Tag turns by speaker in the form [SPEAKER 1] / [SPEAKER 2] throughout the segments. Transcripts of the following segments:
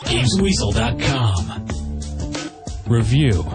[SPEAKER 1] GamesWeasel.com. Review.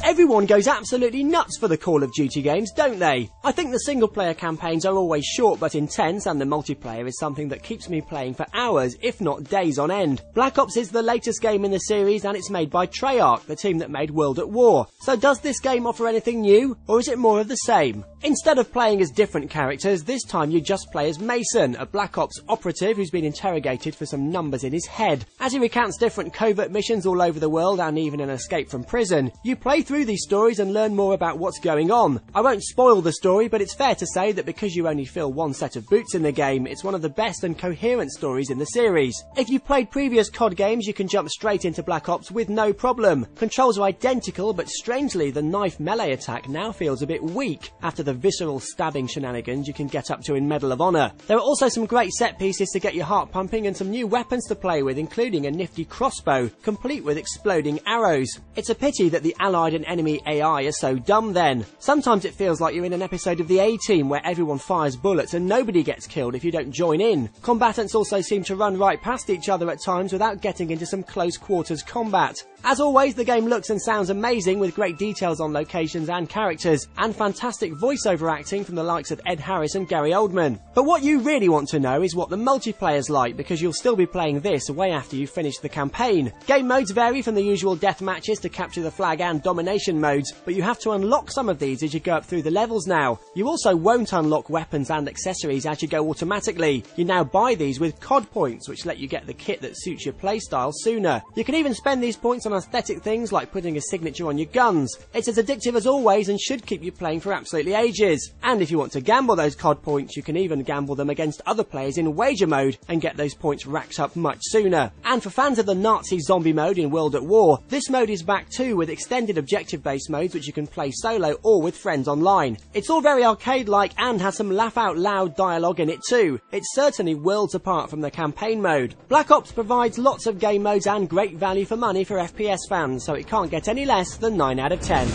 [SPEAKER 2] Everyone goes absolutely nuts for the Call of Duty games, don't they? I think the single-player campaigns are always short but intense, and the multiplayer is something that keeps me playing for hours, if not days on end. Black Ops is the latest game in the series, and it's made by Treyarch, the team that made World at War. So does this game offer anything new, or is it more of the same? Instead of playing as different characters, this time you just play as Mason, a Black Ops operative who's been interrogated for some numbers in his head. As he recounts different covert missions all over the world and even an escape from prison, you play through these stories and learn more about what's going on. I won't spoil the story, but it's fair to say that because you only fill one set of boots in the game, it's one of the best and coherent stories in the series. If you've played previous COD games, you can jump straight into Black Ops with no problem. Controls are identical, but strangely the knife melee attack now feels a bit weak after the visceral stabbing shenanigans you can get up to in Medal of Honor. There are also some great set pieces to get your heart pumping and some new weapons to play with, including a nifty crossbow, complete with exploding arrows. It's a pity that the allied and enemy AI are so dumb then. Sometimes it feels like you're in an episode of the A-Team where everyone fires bullets and nobody gets killed if you don't join in. Combatants also seem to run right past each other at times without getting into some close quarters combat. As always, the game looks and sounds amazing with great details on locations and characters, and fantastic voiceover acting from the likes of Ed Harris and Gary Oldman. But what you really want to know is what the multiplayer's like, because you'll still be playing this way after you finish the campaign. Game modes vary from the usual death matches to capture the flag and domination modes, but you have to unlock some of these as you go up through the levels now. You also won't unlock weapons and accessories as you go automatically. You now buy these with COD points, which let you get the kit that suits your playstyle sooner. You can even spend these points on aesthetic things like putting a signature on your guns. It's as addictive as always and should keep you playing for absolutely ages. And if you want to gamble those COD points, you can even gamble them against other players in wager mode and get those points racked up much sooner. And for fans of the Nazi zombie mode in World at War, this mode is back too, with extended objective-based modes which you can play solo or with friends online. It's all very arcade-like and has some laugh-out-loud dialogue in it too. It's certainly worlds apart from the campaign mode. Black Ops provides lots of game modes and great value for money for FPS fans, so it can't get any less than 9 out of 10.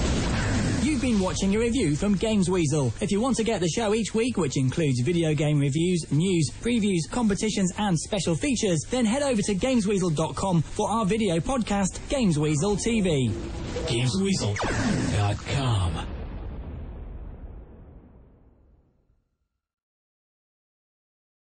[SPEAKER 3] You've been watching a review from Games Weasel. If you want to get the show each week, which includes video game reviews, news, previews, competitions and special features, then head over to GamesWeasel.com for our video podcast, Games Weasel TV.
[SPEAKER 1] GamesWeasel.com.